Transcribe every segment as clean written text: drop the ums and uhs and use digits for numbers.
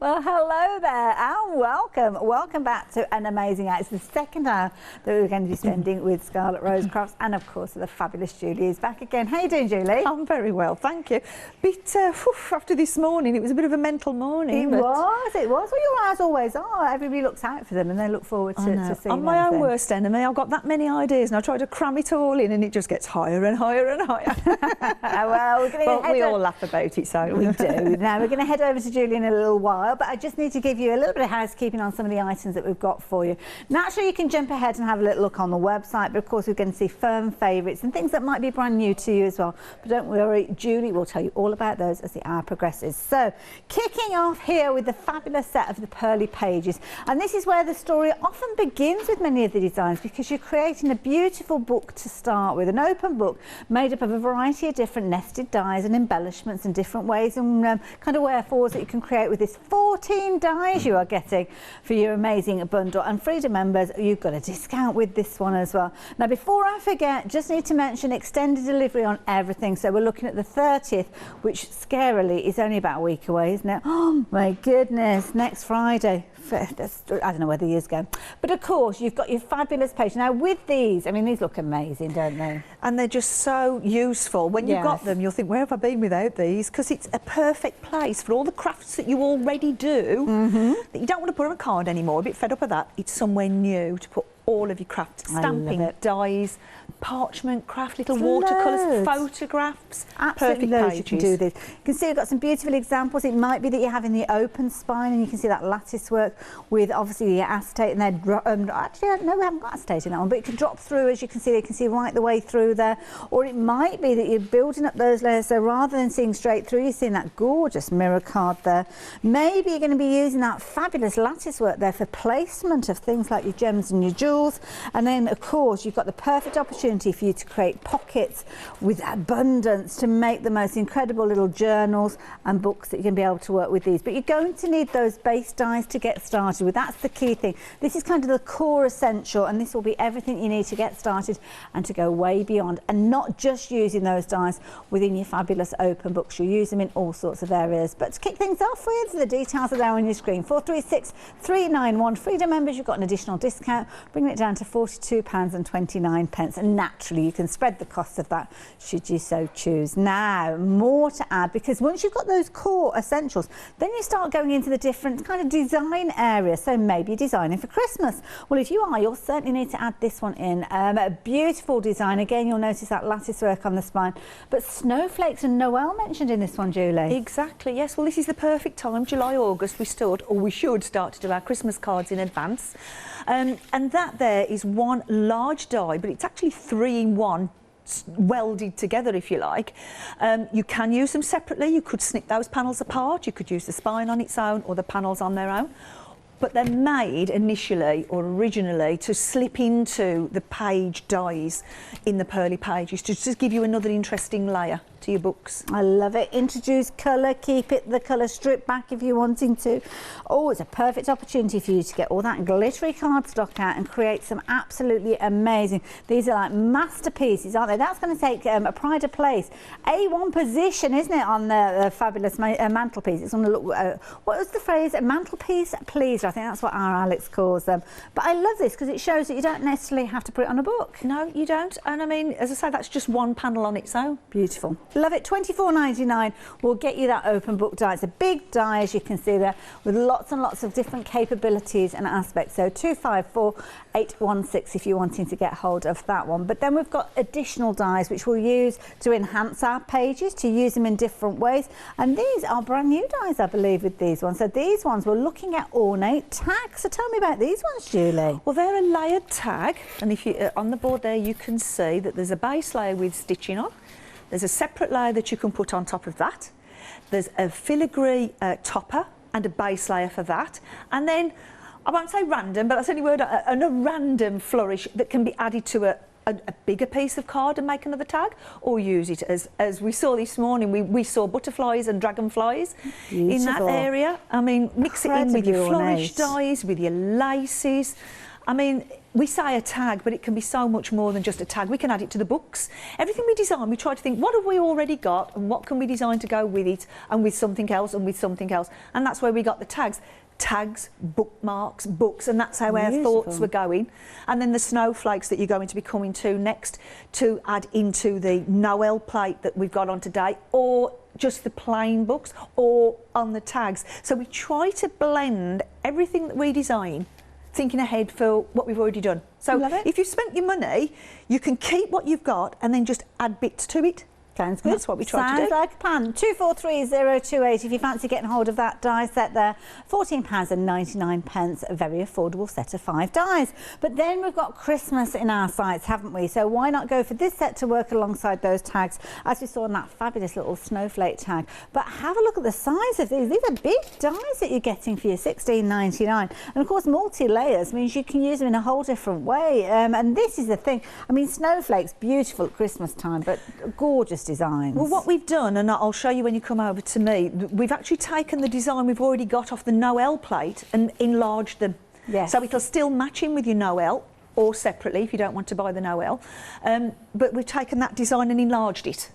Well, hello there and welcome. Welcome back to an amazing hour. It's the second hour that we're going to be spending with Scarlett Rose Crofts, and of course the fabulous Julie is back again. How are you doing, Julie? I'm very well, thank you. Bit after this morning, it was a bit of a mental morning. It was. Well, your eyes always are. Everybody looks out for them and they look forward to seeing them. I'm my own worst enemy. I've got that many ideas and I try to cram it all in and it just gets higher and higher and higher. Well, we all laugh about it, so we do. Now we're going to head over to Julie in a little while, but I just need to give you a little bit of housekeeping on some of the items that we've got for you. Naturally, you can jump ahead and have a little look on the website, but of course we're going to see firm favourites and things that might be brand new to you as well. But don't worry, Julie will tell you all about those as the hour progresses. So, kicking off here with the fabulous set of the Pearly Pages, and this is where the story often begins with many of the designs, because you're creating a beautiful book to start with, an open book made up of a variety of different nested dies and embellishments and different ways and kind of wherefores that you can create with this 14 dies you are getting for your amazing bundle. And Freedom members, you've got a discount with this one as well. Now, before I forget, just need to mention extended delivery on everything. So we're looking at the 30th, which scarily is only about a week away, isn't it? Oh my goodness, next Friday. I don't know where the year's going. But of course, you've got your fabulous page. Now with these, I mean, these look amazing, don't they? And they're just so useful. When you've got them, you'll think, where have I been without these? Because it's a perfect place for all the crafts that you already do, that you don't want to put on a card anymore, a bit fed up of that. It's somewhere new to put all of your crafts, stamping, dies, parchment craft, little watercolours, photographs. Absolutely, perfect pages. You can do this. You can see we've got some beautiful examples. It might be that you have in the open spine, and you can see that lattice work with obviously the acetate, and then actually no, we haven't got acetate in that one, but it can drop through, as you can see. They can see right the way through there. Or it might be that you're building up those layers, so rather than seeing straight through, you're seeing that gorgeous mirror card there. Maybe you're going to be using that fabulous lattice work there for placement of things like your gems and your jewels. And then of course you've got the perfect opportunity for you to create pockets with abundance to make the most incredible little journals and books that you're going to be able to work with these. But you're going to need those base dies to get started with. That's the key thing. This is kind of the core essential, and this will be everything you need to get started and to go way beyond, and not just using those dies within your fabulous open books. You'll use them in all sorts of areas. But to kick things off with, the details are there on your screen. 436391. Freedom members, you've got an additional discount, bringing it down to £42.29, and naturally you can spread the cost of that should you so choose. Now, more to add, because once you've got those core essentials, then you start going into the different kind of design areas. So maybe you're designing for Christmas. Well, if you are, you'll certainly need to add this one in. A beautiful design. Again, you'll notice that lattice work on the spine, but snowflakes and Noel mentioned in this one, Julie. Exactly, yes. Well, this is the perfect time, July, August, we should start to do our Christmas cards in advance. And that there is one large die, but it's actually 3 in 1 welded together, if you like. You can use them separately. You could snip those panels apart. You could use the spine on its own or the panels on their own. But they're made initially or originally to slip into the page dies in the Pearly Pages to just give you another interesting layer to your books. I love it. Introduce colour, keep it the colour strip back if you're wanting to. Oh, it's a perfect opportunity for you to get all that glittery cardstock out and create some absolutely amazing. These are like masterpieces, aren't they? That's going to take a pride of place. A1 position, isn't it, on the fabulous mantelpiece? It's going to look, what was the phrase? A mantelpiece pleaser. I think that's what our Alex calls them. But I love this because it shows that you don't necessarily have to put it on a book. No, you don't. And I mean, as I say, that's just one panel on its own. Beautiful. Love it. £24.99 will get you that open book die. It's a big die, as you can see there, with lots and lots of different capabilities and aspects. So 254816 if you're wanting to get hold of that one. But then we've got additional dies which we'll use to enhance our pages, to use them in different ways. And these are brand new dies, I believe, with these ones. So these ones we're looking at ornate tags. So tell me about these ones, Julie. Well, they're a layered tag, and if you on the board there, you can see that there's a base layer with stitching on. There's a separate layer that you can put on top of that. There's a filigree topper and a base layer for that. And then, I won't say random, but that's the only word, a random flourish that can be added to a bigger piece of card and make another tag, or use it as we saw this morning. We saw butterflies and dragonflies in that area. I mean, mix it in with your flourish dies, with your laces. I mean, we say a tag, but it can be so much more than just a tag. We can add it to the books. Everything we design, we try to think, what have we already got and what can we design to go with it and with something else and with something else. And that's where we got the tags. Tags, bookmarks, books, and that's how our thoughts were going. And then the snowflakes that you're going to be coming to next to add into the Noel plate that we've got on today, or just the plain books, or on the tags. So we try to blend everything that we design, thinking ahead for what we've already done. So if you've spent your money, you can keep what you've got and then just add bits to it. Sounds good. That's what we try to do. Sounds like a plan. 243028 if you fancy getting hold of that die set there. £14.99, a very affordable set of 5 dies. But then we've got Christmas in our sights, haven't we? So why not go for this set to work alongside those tags, as we saw in that fabulous little snowflake tag. But have a look at the size of these. These are big dies that you're getting for your £16.99. And of course, multi-layers means you can use them in a whole different way. And this is the thing. I mean, snowflakes, beautiful at Christmas time, but gorgeous designs. Well, what we've done, and I'll show you when you come over to me, we've actually taken the design we've already got off the Noel plate and enlarged them. Yes. So it'll still match in with your Noel, or separately if you don't want to buy the Noel. But we've taken that design and enlarged it.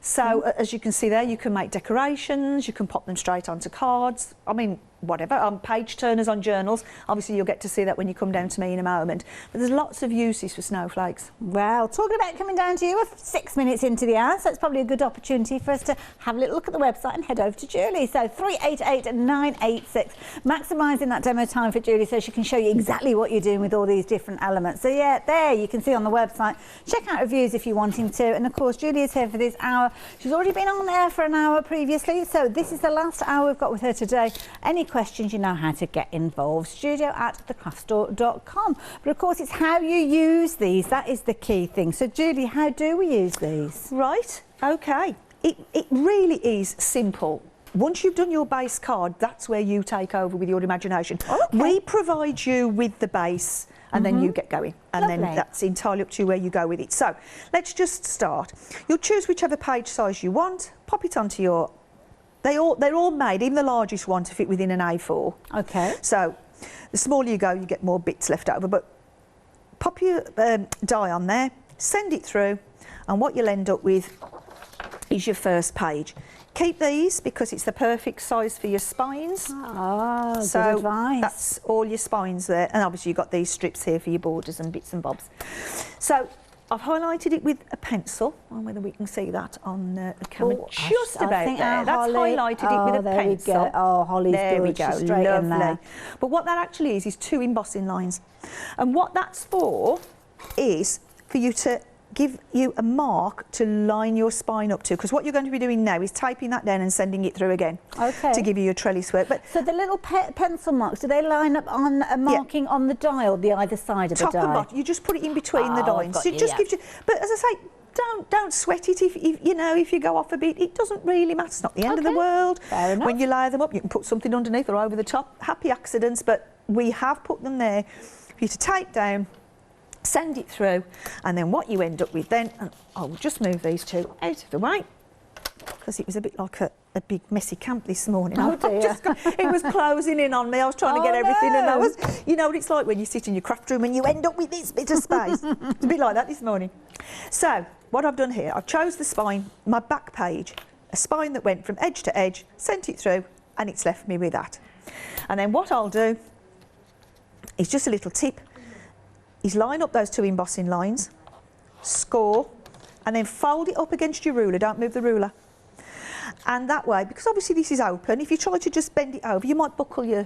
So as you can see there, you can make decorations, you can pop them straight onto cards. I mean, whatever, on page turners on journals. Obviously, you'll get to see that when you come down to me in a moment. But there's lots of uses for snowflakes. Well, talking about coming down to you, we're 6 minutes into the hour, so it's probably a good opportunity for us to have a little look at the website and head over to Julie. So 388986, maximising that demo time for Julie so she can show you exactly what you're doing with all these different elements. So yeah, there you can see on the website. Check out reviews if you're wanting to. And of course, Julie is here for this hour. She's already been on air for an hour previously, so this is the last hour we've got with her today. Any questions, you know how to get involved. studio@thecraftstore.com. But of course, it's how you use these. That is the key thing. So Julie, how do we use these? Right, okay. It really is simple. Once you've done your base card, that's where you take over with your imagination. Okay. We provide you with the base and then you get going. And Lovely. then that's entirely up to you where you go with it. So let's just start. You'll choose whichever page size you want, pop it onto your... They're all made, even the largest one, to fit within an A4. Okay. So the smaller you go, you get more bits left over. But pop your die on there, send it through, and what you'll end up with is your first page. Keep these because it's the perfect size for your spines. Oh, so good advice. That's all your spines there. And obviously you've got these strips here for your borders and bits and bobs. So I've highlighted it with a pencil. I don't know whether we can see that on the camera. Oh, just about there. That's Holly, highlighted it with a there pencil. We go. Oh, Holly's there good. we go. She's straight in there. Lovely. But what that actually is 2 embossing lines. And what that's for is for you to give you a mark to line your spine up to, because what you're going to be doing now is typing that down and sending it through again to give you your trellis work. But so the little pencil marks, do they line up on a marking on the die or the either side of the die? Top and bottom. You just put it in between the dies. So it just gives you. But as I say, don't sweat it if you know, if you go off a bit. It doesn't really matter. It's not the end of the world. Fair enough. When you lay them up, you can put something underneath or over the top. Happy accidents, but we have put them there for you to type down, send it through, and then what you end up with then, and I'll just move these two out of the way because it was a bit like a big messy camp this morning. Oh dear. It was closing in on me. I was trying to get everything, and I was, you know what it's like when you sit in your craft room and you end up with this bit of space. It's a bit like that this morning. So what I've done here, I've chose the spine, my back page, a spine that went from edge to edge, sent it through, and it's left me with that. And then what I'll do is just a little tip, is line up those 2 embossing lines, score, and then fold it up against your ruler. Don't move the ruler. And that way, because obviously this is open, if you try to just bend it over, you might buckle your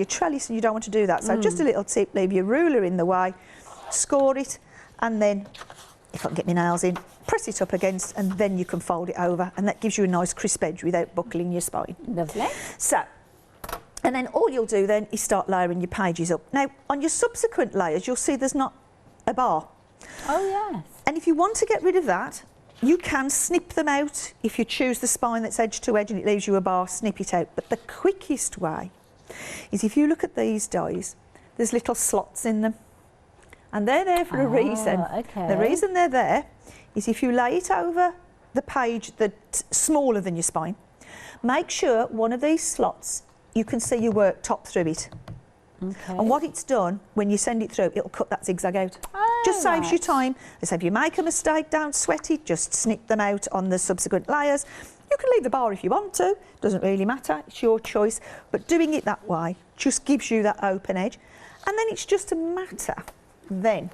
trellis, and you don't want to do that. So just a little tip, leave your ruler in the way, score it, and then, if I can get my nails in, press it up against, and then you can fold it over, and that gives you a nice crisp edge without buckling your spine. Lovely. So, and then all you'll do then is start layering your pages up. Now, on your subsequent layers, you'll see there's not a bar. Oh, yes. And if you want to get rid of that, you can snip them out. If you choose the spine that's edge to edge and it leaves you a bar, snip it out. But the quickest way is if you look at these dies, there's little slots in them. And they're there for a reason. Okay. The reason they're there is if you lay it over the page that's smaller than your spine, make sure one of these slots, you can see your work top through it. Okay. And what it's done, when you send it through, it'll cut that zigzag out. Oh, Just saves you right. time. So if you make a mistake, don't sweat it, just snip them out on the subsequent layers. You can leave the bar if you want to, doesn't really matter, it's your choice. But doing it that way just gives you that open edge. And then it's just a matter then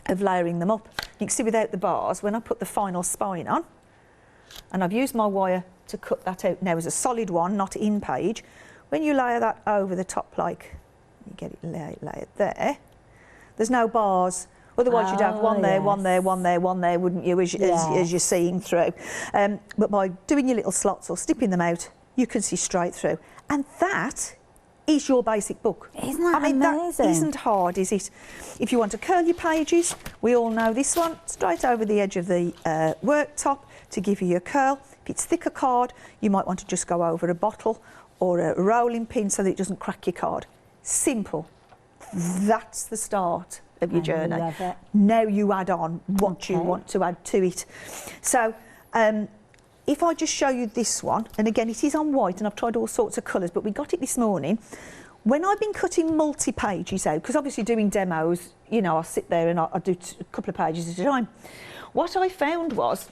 of layering them up. You can see without the bars, when I put the final spine on, and I've used my wire to cut that out now as a solid one, not in page. When you layer that over the top, like, you get it layered there, there's no bars. Otherwise you'd have one there, one there, one there, one there, wouldn't you, as you're seeing through. But by doing your little slots or snipping them out, you can see straight through. And that is your basic book. Isn't that amazing? That isn't hard, is it? If you want to curl your pages, we all know this one, straight over the edge of the worktop to give you your curl. If it's thicker card, you might want to just go over a bottle or a rolling pin so that it doesn't crack your card. Simple. That's the start of your journey. Love it. Now you add on what you want to add to it. So if I just show you this one, and again it is on white and I've tried all sorts of colours, but we got it this morning. When I've been cutting multi-pages out, because obviously doing demos, you know, I'll sit there and I'll do a couple of pages at a time. What I found was,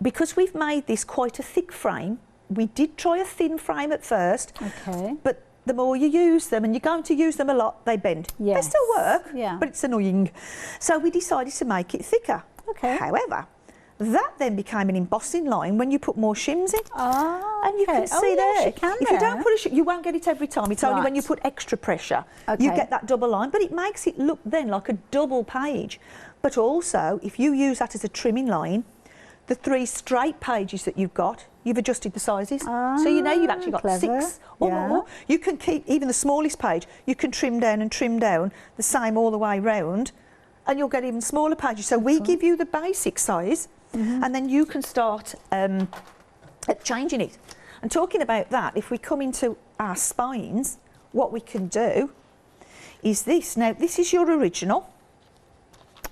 because we've made this quite a thick frame, we did try a thin frame at first, but the more you use them, and you're going to use them a lot, they bend. Yes. They still work, Yeah. but it's annoying. So we decided to make it thicker. Okay. However, that then became an embossing line when you put more shims in. Oh, And you can see yes, there, you can if you don't put a shim, you won't get it every time. It's only when Right. you put extra pressure, you Okay. get that double line. But it makes it look then like a double page. But also, if you use that as a trimming line, the 3 straight pages that you've got, you've adjusted the sizes. So you know you've actually got clever. 6 or more. You can keep even the smallest page, you can trim down the same all the way round, and you'll get even smaller pages. So we give you the basic size, and then you can start changing it. And talking about that, if we come into our spines, what we can do is this. Now, this is your original,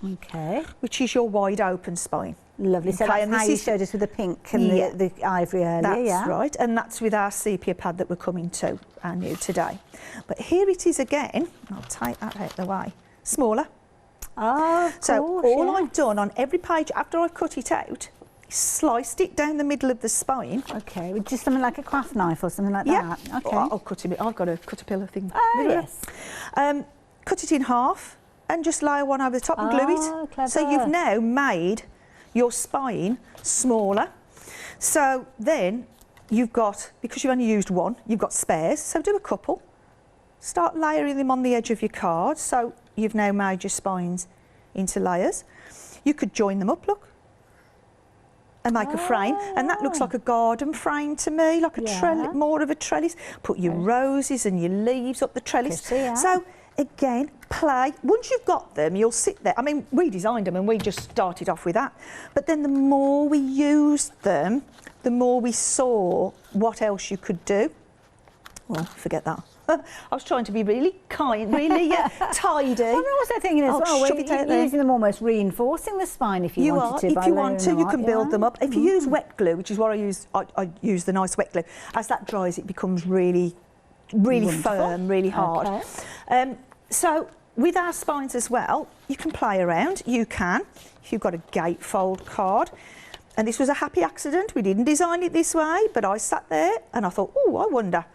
Okay. which is your wide open spine. Lovely. So Okay, that's and how this you is- showed us with the pink and Yeah. the ivory earlier, That's yeah? right, and that's with our sepia pad that we're coming to, our new today. But here it is again, I'll take that out of the way, smaller. Oh, of So course, all yeah. I've done on every page after I've cut it out, is sliced it down the middle of the spine. Okay, with just something like a craft knife or something like Yeah, that. Okay. I'll cut it, I've got a caterpillar thing. Oh, yes. Cut it in half and just layer one over the top and glue Oh, it. clever. So you've now made your spine smaller. So then you've got, because you've only used one, you've got spares, so do a couple. Start layering them on the edge of your card. So you've now made your spines into layers. You could join them up, look, and make a frame, and that looks like a garden frame to me, like a trellis, more of a trellis. Put your roses and your leaves up the trellis. Pretty, yeah. So again, play. Once you've got them, you'll sit there. I mean, we designed them and we just started off with that. But then the more we used them, the more we saw what else you could do. Well, forget that. I was trying to be really kind, really tidy. I'm also thinking as I'll well, shove it out you're there. using them almost reinforcing the spine if you, You wanted are, to. if by you want to, layering you them can up, build yeah. them up. If you use wet glue, which is what I use the nice wet glue, as that dries it becomes really Wonderful. firm, really hard. Okay. So with our spines as well, you can play around. You can, if you've got a gatefold card. And this was a happy accident. We didn't design it this way, but I sat there and I thought, oh, I wonder.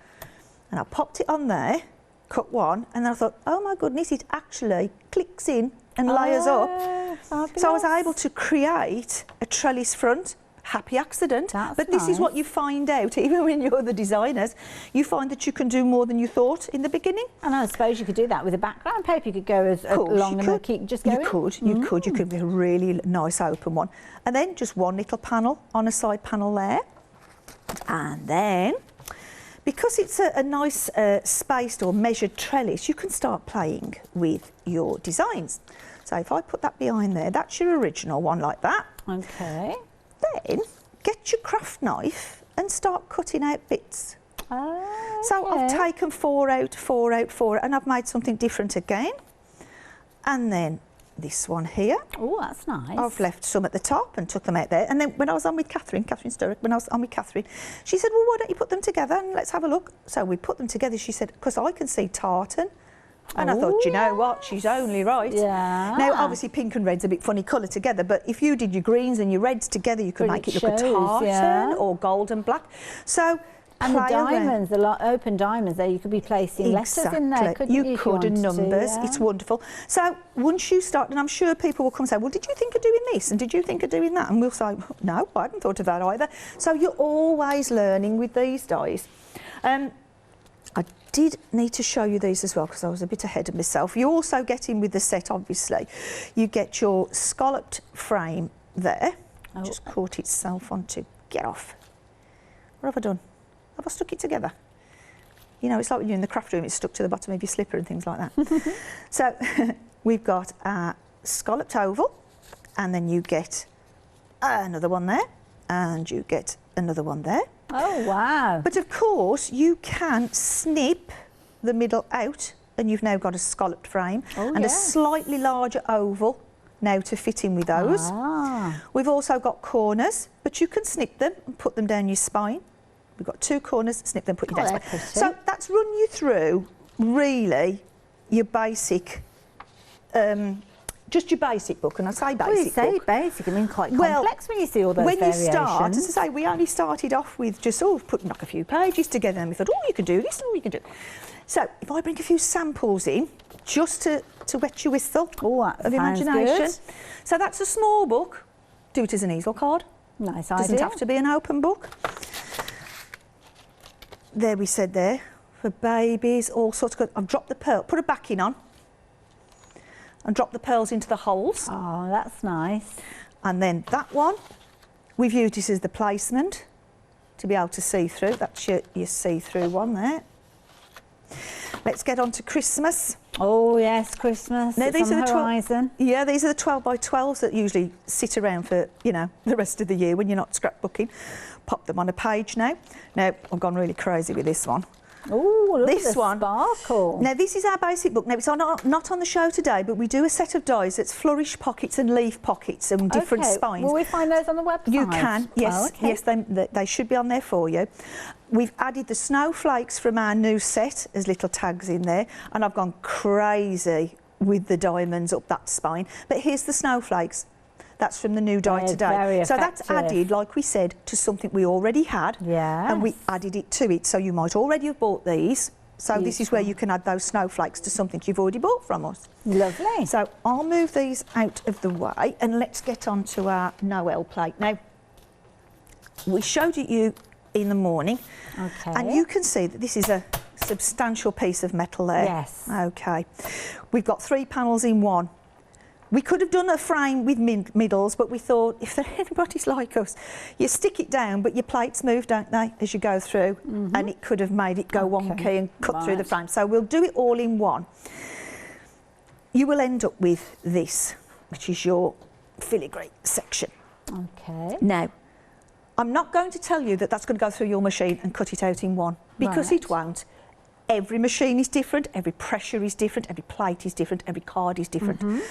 And I popped it on there, cut one, and then I thought, oh my goodness, it actually clicks in and layers up. So I was able to create a trellis front. Happy accident. That's but this is what nice. you find out, even when you're the designers, you find that you can do more than you thought in the beginning. And I suppose you could do that with a background paper. You could go as long and keep just going. You could be a really nice open one. And then just one little panel on a side panel there. And then, because it's a nice spaced or measured trellis, you can start playing with your designs. So if I put that behind there, that's your original one like that. Okay. Then get your craft knife and start cutting out bits. So I've taken 4 out, 4 out, 4 out, and I've made something different again. And then this one here. Oh, that's nice. I've left some at the top and took them out there. And then when I was on with Catherine Sturrock, when I was on with Catherine, she said, well, why don't you put them together and let's have a look. So we put them together. She said, because I can see tartan. And I thought, you know what, she's only right. Yeah. Now, obviously, pink and red's a bit funny colour together, but if you did your greens and your reds together, you could make it look a tartan or gold and black. So, and the diamonds, the open diamonds there, you could be placing letters in there, couldn't you? You could, and numbers. It's wonderful. So once you start, and I'm sure people will come and say, well, did you think of doing this? And did you think of doing that? And we'll say, no, I hadn't thought of that either. So you're always learning with these dies. I did need to show you these as well because I was a bit ahead of myself. You also get in with the set, obviously. You get your scalloped frame there. Just caught itself on to get off. What have I done? Have I stuck it together? You know, it's like when you're in the craft room, it's stuck to the bottom of your slipper and things like that. So we've got a scalloped oval, and then you get another one there, and you get another one there. Oh, wow. But of course, you can snip the middle out, and you've now got a scalloped frame and a slightly larger oval now to fit in with those. We've also got corners, but you can snip them and put them down your spine. We've got two corners, snip them, put you down. So that's run you through, really, your basic, just your basic book. And I say basic well, you say basic, I mean quite complex when you see all those variations. When you start, as I say, we only started off with just putting like a few pages together, and we thought, oh, you can do this, and you can do. So if I bring a few samples in, just to wet your whistle of imagination. Good. So that's a small book. Do it as an easel card. Nice idea. Doesn't have to be an open book. There we said there, for babies, all sorts of good. I've dropped the pearl, put a backing on, and drop the pearls into the holes. Oh, that's nice. And then that one, we've used this as the placement to be able to see through. That's your see-through one there. Let's get on to Christmas. Oh yes, Christmas. Now, these are the horizon. Yeah, these are the 12 by 12s that usually sit around for, you know, the rest of the year when you're not scrapbooking. Pop them on a page now. Now, I've gone really crazy with this one. Oh, look at the sparkle. Now, this is our basic book. Now, it's not on the show today, but we do a set of dies that's flourish pockets and leaf pockets and different spines. Will we find those on the website? You can, yes. Oh, okay. Yes, they should be on there for you. We've added the snowflakes from our new set as little tags in there, and I've gone crazy with the diamonds up that spine. But here's the snowflakes. That's from the new die today. So that's added, like we said, to something we already had. Yeah. And we added it to it. So you might already have bought these. So this is where you can add those snowflakes to something you've already bought from us. Lovely. So I'll move these out of the way and let's get on to our Noel plate. Now, we showed it you in the morning. Okay. And you can see that this is a substantial piece of metal there. Yes. Okay. We've got 3 panels in one. We could have done a frame with middles, but we thought if anybody's like us, you stick it down, but your plates move, don't they, as you go through, and it could have made it go wonky and cut through the frame. So we'll do it all in one. You will end up with this, which is your filigree section. Okay. Now, I'm not going to tell you that that's going to go through your machine and cut it out in one, because it won't. Every machine is different, every pressure is different, every plate is different, every card is different.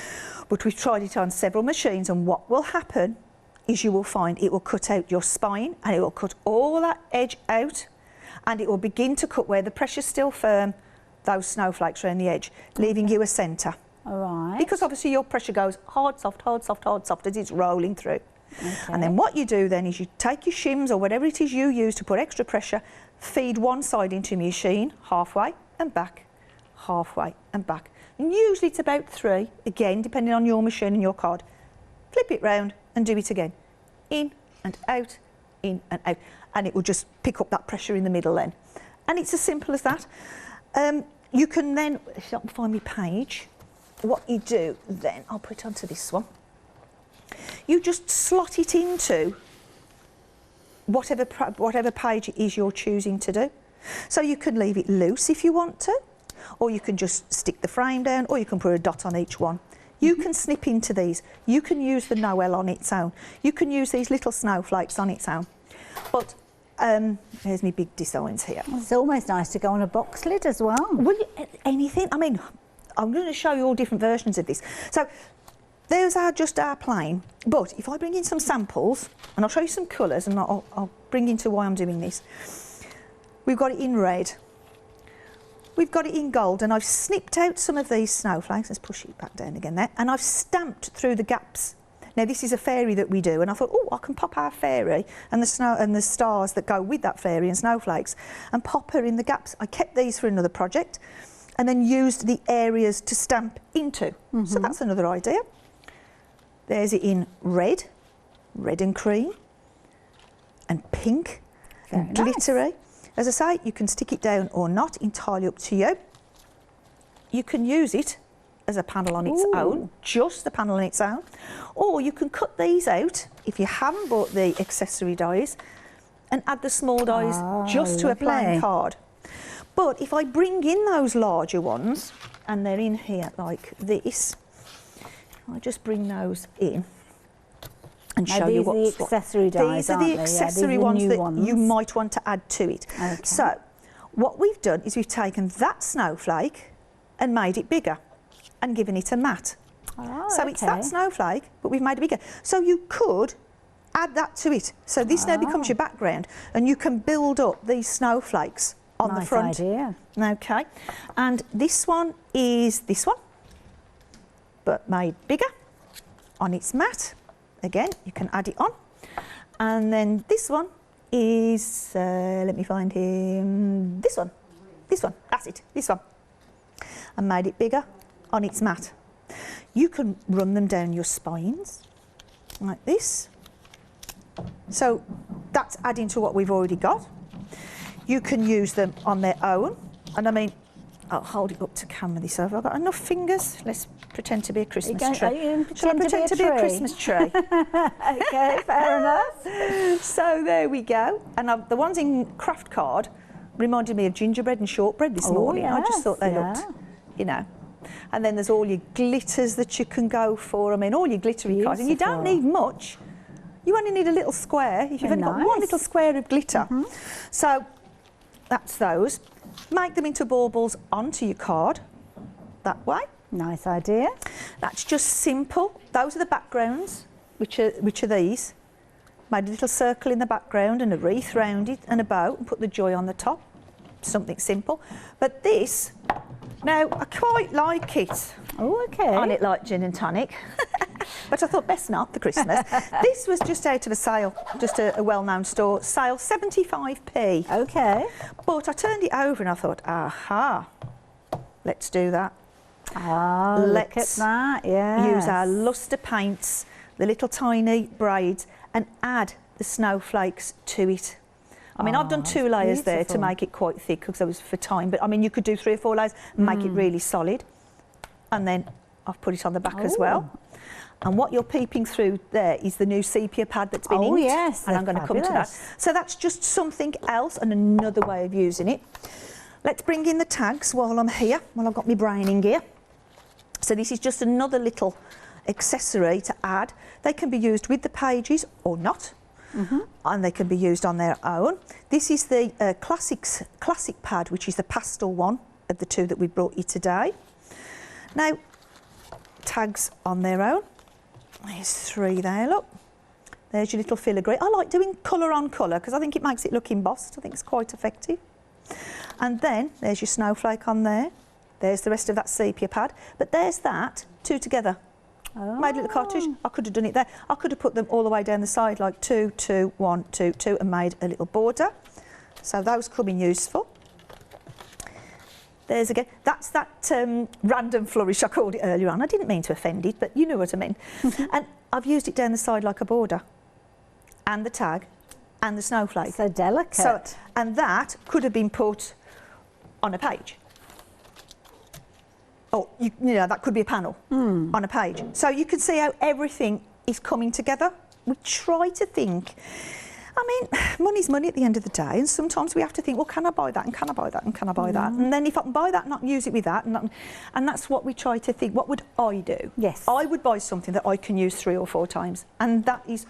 But we've tried it on several machines, and what will happen is you will find it will cut out your spine, and it will cut all that edge out, and it will begin to cut where the pressure's still firm, those snowflakes around the edge, leaving you a centre. All right. Because obviously your pressure goes hard, soft, hard, soft, hard, soft as it's rolling through. And then what you do then is you take your shims or whatever it is you use to put extra pressure, feed one side into your machine, halfway and back, halfway and back. And usually it's about 3, again, depending on your machine and your card. Flip it round and do it again. In and out, in and out. And it will just pick up that pressure in the middle then. And it's as simple as that. You can then, if you can find my page, what you do then, I'll put it onto this one. You just slot it into whatever page it is you're choosing to do. So you can leave it loose if you want to, or you can just stick the frame down, or you can put a dot on each one. You can snip into these. You can use the Noel on its own. You can use these little snowflakes on its own. But here's my big designs here. It's almost nice to go on a box lid as well. Well, anything. I mean, I'm going to show you all different versions of this. So those are just our plain. But if I bring in some samples, and I'll show you some colours, and I'll bring into why I'm doing this. We've got it in red. We've got it in gold, and I've snipped out some of these snowflakes. Let's push it back down again there. And I've stamped through the gaps. Now this is a fairy that we do, and I thought, oh, I can pop our fairy and the snow and the stars that go with that fairy and snowflakes, and pop her in the gaps. I kept these for another project, and then used the areas to stamp into. So that's another idea. There's it in red and cream, and pink, and glittery. As I say, you can stick it down or not, entirely up to you. You can use it as a panel on its own, just the panel on its own, or you can cut these out if you haven't bought the accessory dies, and add the small dies just to a plain card. But if I bring in those larger ones, and they're in here like this, I just bring those in and show you what's what. Accessory dies, these are the accessory ones that you might want to add to it. Okay. So what we've done is we've taken that snowflake and made it bigger and given it a mat. So it's that snowflake, but we've made it bigger. So you could add that to it. So this now becomes your background, and you can build up these snowflakes on the front. Idea. Okay, and this one is this one, but made bigger on its mat. Again, you can add it on. And then this one is, let me find him, this one, that's it, this one. And made it bigger on its mat. You can run them down your spines, like this. So that's adding to what we've already got. You can use them on their own. And I mean, I'll hold it up to camera this. Have I got enough fingers? Let's pretend to be a Christmas tree. Shall I pretend to be a Christmas tree? Okay, fair enough. So there we go. And the ones in craft card reminded me of gingerbread and shortbread this morning. I just thought they looked, you know. And then there's all your glitters that you can go for. I mean, all your glittery cards. And you don't need much. You only need a little square. If you've only got one little square of glitter. So that's those. Make them into baubles onto your card that way. Nice idea. That's just simple. Those are the backgrounds, which are these. Made a little circle in the background and a wreath round it and a bow, and put the joy on the top. Something simple. But this, now I quite like it. Oh, okay. On it like gin and tonic. But I thought best not for Christmas. This was just out of a sale, just a well-known store sale, 75p. Okay. But I turned it over and I thought, aha, let's do that. Ah, look at that, yeah. Use our lustre paints, the little tiny braids, and add the snowflakes to it. I mean, I've done 2 layers there to make it quite thick because I was for time, but I mean, you could do 3 or 4 layers and make it really solid. And then I've put it on the back as well. And what you're peeping through there is the new sepia pad that's been inked. Yes, and I'm going to come to that. So that's just something else and another way of using it. Let's bring in the tags while I'm here, while I've got my brain in gear. So this is just another little accessory to add. They can be used with the pages or not. And they can be used on their own. This is the classic pad, which is the pastel one of the 2 that we brought you today. Now, tags on their own. There's 3 there, look. There's your little filigree. I like doing colour on colour because I think it makes it look embossed. I think it's quite effective. And then there's your snowflake on there. There's the rest of that sepia pad. But there's that, 2 together. Made a little cartouche. I could have done it there. I could have put them all the way down the side like 2, 2, 1, 2, 2 and made a little border. So those come in useful. There's again, that's that random flourish I called it earlier on. I didn't mean to offend it, but you know what I mean. And I've used it down the side like a border. And the tag and the snowflake. So delicate. So, and that could have been put on a page. Or, you know, that could be a panel on a page. So you can see how everything is coming together. We try to think, I mean, money's money at the end of the day, and sometimes we have to think, well, can I buy that, and can I buy that, and can I buy that? And then if I can buy that, not use it with that, and that's what we try to think. What would I do? Yes. I would buy something that I can use 3 or 4 times, and that is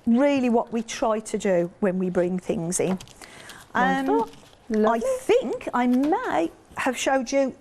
really what we try to do when we bring things in. I think I may have showed you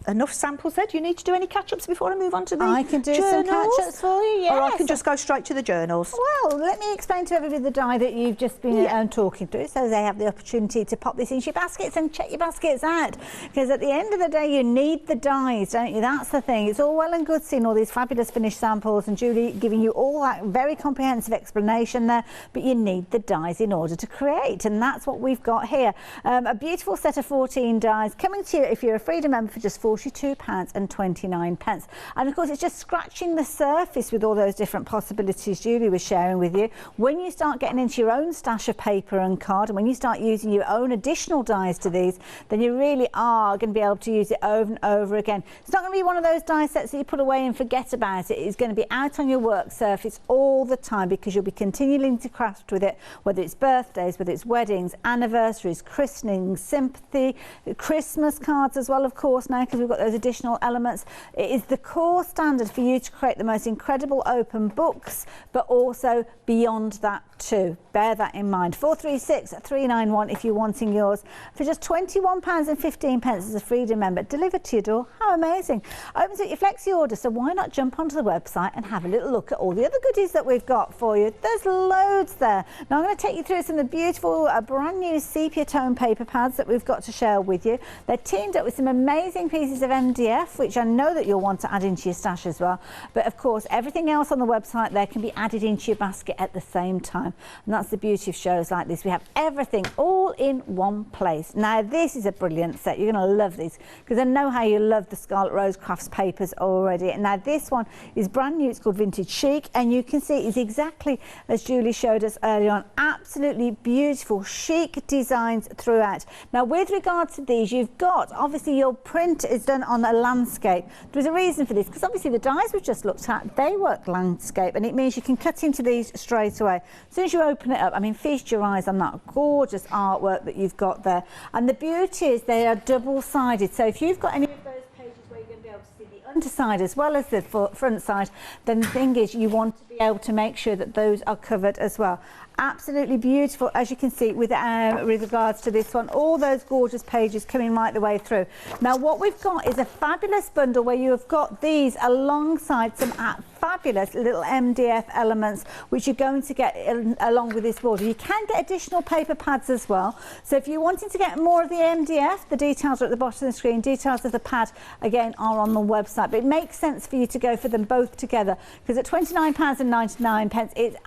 enough samples there. Do you need to do any catch-ups before I move on to the I can do journals? some catch-ups for you, yes. Or I can just go straight to the journals. Well, let me explain to everybody the die that you've just been talking through, so they have the opportunity to pop this into your baskets and check your baskets out. Because at the end of the day, you need the dies, don't you? That's the thing. It's all well and good seeing all these fabulous finished samples and Julie giving you all that very comprehensive explanation there, but you need the dies in order to create, and that's what we've got here. A beautiful set of 14 dies coming to you if you're a Freedom member for just £42.29. And of course, it's just scratching the surface with all those different possibilities Julie was sharing with you. When you start getting into your own stash of paper and card, and when you start using your own additional dies to these, then you really are going to be able to use it over and over again. It's not going to be one of those die sets that you put away and forget about it. It's going to be out on your work surface all the time, because you'll be continuing to craft with it, whether it's birthdays, whether it's weddings, anniversaries, christenings, sympathy, Christmas cards as well, of course, now, because we've got those additional elements. It is the core standard for you to create the most incredible open books, but also beyond that too. Bear that in mind. 436-391 if you're wanting yours for just £21.15 as a Freedom member, delivered to your door. How amazing. Opens at your flexi order, so why not jump onto the website and have a little look at all the other goodies that we've got for you. There's loads there. Now I'm going to take you through some of the beautiful brand new sepia tone paper pads that we've got to share with you. They're teamed up with some amazing pieces of MDF, which I know that you'll want to add into your stash as well, but of course everything else on the website there can be added into your basket at the same time, and that's the beauty of shows like this. We have everything all in one place. Now this is a brilliant set. You're going to love these, because I know how you love the Scarlet Rose Crafts papers already. And now this one is brand new. It's called Vintage Chic, and you can see it's exactly as Julie showed us earlier on. Absolutely beautiful chic designs throughout. Now with regard to these, you've got obviously your print is done on a landscape. There's a reason for this, because obviously the dies we've just looked at, they work landscape, and it means you can cut into these straight away. As soon as you open it up, I mean, feast your eyes on that gorgeous artwork that you've got there. And the beauty is they are double-sided, so if you've got any of those pages where you're going to be able to see the underside as well as the front side, then the thing is you want to be able to make sure that those are covered as well. Absolutely beautiful, as you can see with regards to this one, all those gorgeous pages coming right the way through. Now what we've got is a fabulous bundle where you have got these alongside some fabulous little MDF elements which you're going to get along with this border. You can get additional paper pads as well, so if you're wanting to get more of the MDF, the details are at the bottom of the screen. Details of the pad again are on the website, but it makes sense for you to go for them both together, because at £29.99 it's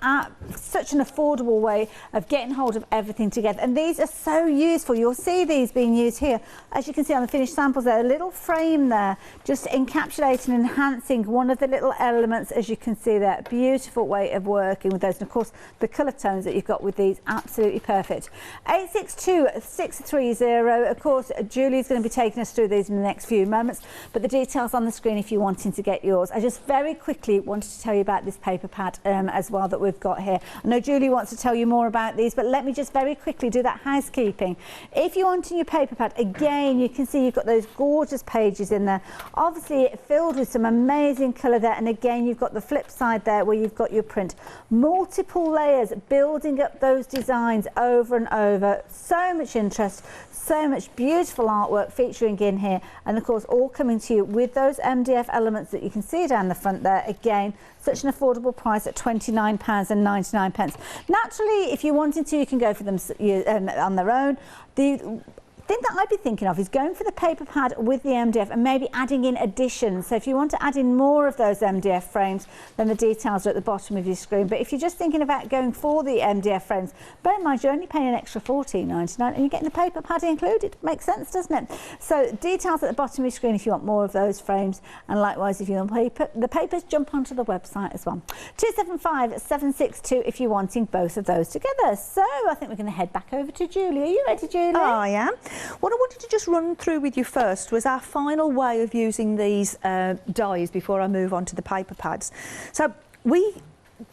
such an affordable way of getting hold of everything together, and these are so useful. You'll see these being used here, as you can see on the finished samples there, a little frame there just encapsulating and enhancing one of the little elements, as you can see there. Beautiful way of working with those, and of course the colour tones that you've got with these, absolutely perfect. 862630. Of course Julie's going to be taking us through these in the next few moments, but the details on the screen if you're wanting to get yours. I just very quickly wanted to tell you about this paper pad as well that we've got here. I know Julie wants to tell you more about these, but let me just very quickly do that housekeeping. If you're wanting your paper pad, again you can see you've got those gorgeous pages in there, obviously filled with some amazing colour there, and again you've got the flip side there where you've got your print. Multiple layers building up those designs over and over. So much interest, so much beautiful artwork featuring in here, and of course all coming to you with those MDF elements that you can see down the front there. Again, such an affordable price at £29.99. Naturally, if you wanted to, you can go for them on their own. The thing that I'd be thinking of is going for the paper pad with the MDF and maybe adding in additions. So if you want to add in more of those MDF frames, then the details are at the bottom of your screen. But if you're just thinking about going for the MDF frames, bear in mind you're only paying an extra £14.99 and you're getting the paper pad included. Makes sense, doesn't it? So details at the bottom of your screen if you want more of those frames, and likewise if you want the papers, jump onto the website as well. 275762 if you're wanting both of those together. So I think we're going to head back over to Julie. Are you ready, Julie? I am. What I wanted to just run through with you first was our final way of using these dies before I move on to the paper pads. So we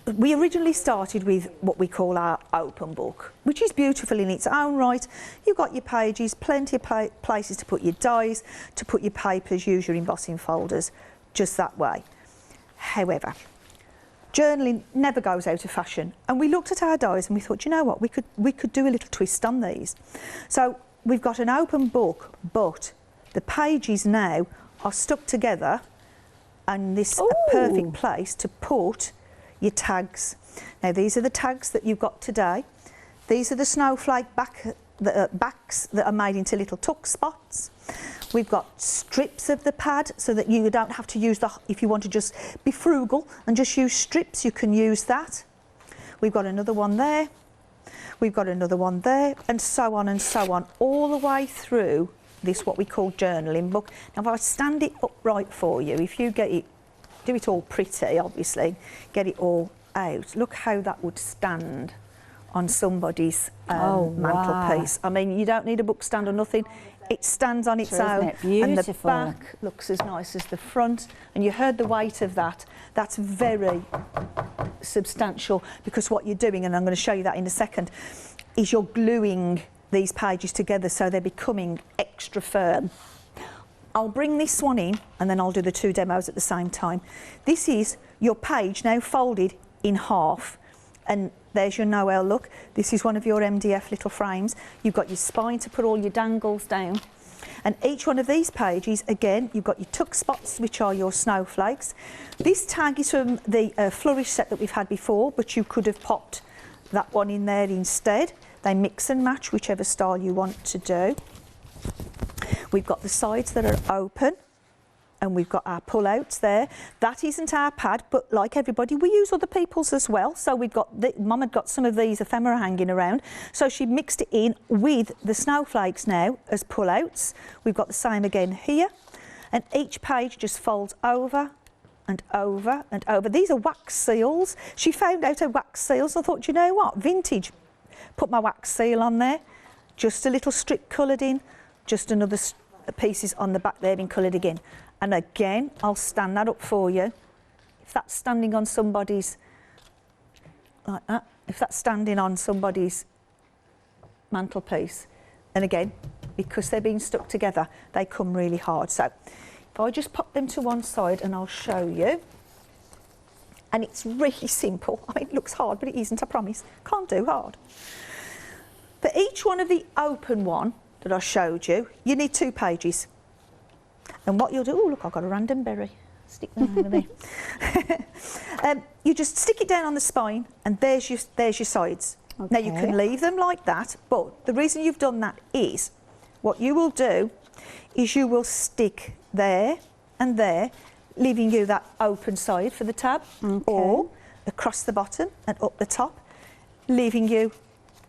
originally started with what we call our open book, which is beautiful in its own right. You've got your pages, plenty of places to put your dies, to put your papers, use your embossing folders, just that way. However, journaling never goes out of fashion, and we looked at our dies and we thought, you know what, we could do a little twist on these. So we've got an open book, but the pages now are stuck together, and this a perfect place to put your tags. Now these are the tags that you've got today. These are the snowflake backs that are made into little tuck spots. We've got strips of the pad so that you don't have to use if you want to just be frugal and just use strips, you can use that. We've got another one there. We've got another one there, and so on, all the way through this what we call journaling book. Now if I stand it upright for you, if you get it, do it all pretty, obviously, get it all out. Look how that would stand on somebody's mantelpiece. I mean, you don't need a book stand or nothing. It stands on its own, and the back looks as nice as the front. And you heard the weight of that. That's very substantial, because what you're doing, and I'm going to show you that in a second, is you're gluing these pages together so they're becoming extra firm. I'll bring this one in and then I'll do the two demos at the same time. This is your page now folded in half, and there's your Noel look. This is one of your MDF little frames. You've got your spine to put all your dangles down, and each one of these pages, again, you've got your tuck spots, which are your snowflakes. This tag is from the flourish set that we've had before, but you could have popped that one in there instead. They mix and match whichever style you want to do. We've got the sides that are open, and we've got our pull-outs there. That isn't our pad, but like everybody, we use other people's as well. So we've got, Mum had got some of these ephemera hanging around, so she mixed it in with the snowflakes now as pull-outs. We've got the same again here, and each page just folds over and over and over. These are wax seals. She found out her wax seals. I thought, you know what, vintage. Put my wax seal on there, just a little strip coloured in, just another pieces on the back there being coloured again. And again, I'll stand that up for you. If that's standing on somebody's, like that, if that's standing on somebody's mantelpiece, and again, because they're being stuck together, they come really hard. So if I just pop them to one side and I'll show you. And it's really simple. I mean, it looks hard, but it isn't, I promise. Can't do hard. For each one of the open one that I showed you, you need 2 pages. And what you'll do, oh look, I've got a random berry. Stick that over there. You just stick it down on the spine, and there's your sides. Okay. Now you can leave them like that, but the reason you've done that is, what you will do is you will stick there and there, leaving you that open side for the tab, or across the bottom and up the top, leaving you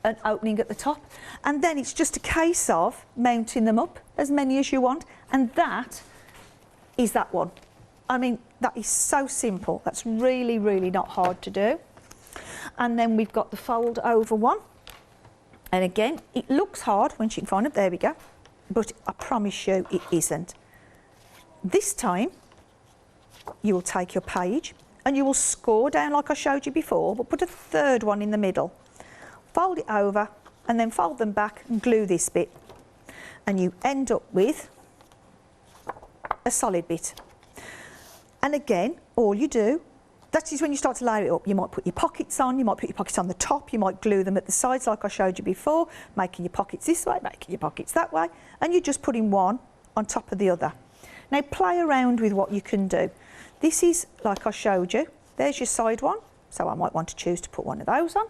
an opening at the top. And then it's just a case of mounting them up, as many as you want, and that is that one. I mean, that is so simple. That's really, really not hard to do. And then we've got the fold over one. And again, it looks hard when you can find it. There we go. But I promise you it isn't. This time, you will take your page and you will score down like I showed you before, but put a third one in the middle. Fold it over and then fold them back and glue this bit. And you end up with a solid bit. And again, all you do, that is when you start to layer it up. You might put your pockets on, you might put your pockets on the top, you might glue them at the sides like I showed you before, making your pockets this way, making your pockets that way, and you're just putting one on top of the other. Now play around with what you can do. This is like I showed you. There's your side one, so I might want to choose to put one of those on.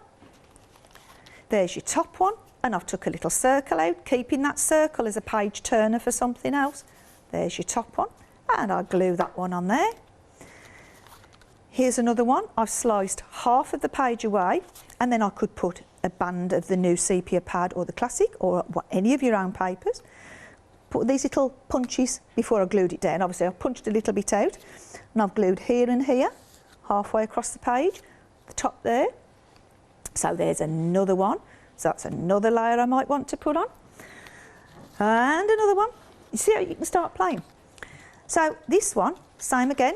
There's your top one, and I've took a little circle out, keeping that circle as a page turner for something else. There's your top one, and I'll glue that one on there. Here's another one. I've sliced half of the page away, and then I could put a band of the new sepia pad or the classic or any of your own papers. Put these little punches before I glued it down. Obviously I've punched a little bit out, and I've glued here and here, halfway across the page, the top there. So there's another one. So that's another layer I might want to put on. And another one. You see how you can start playing. So this one, same again.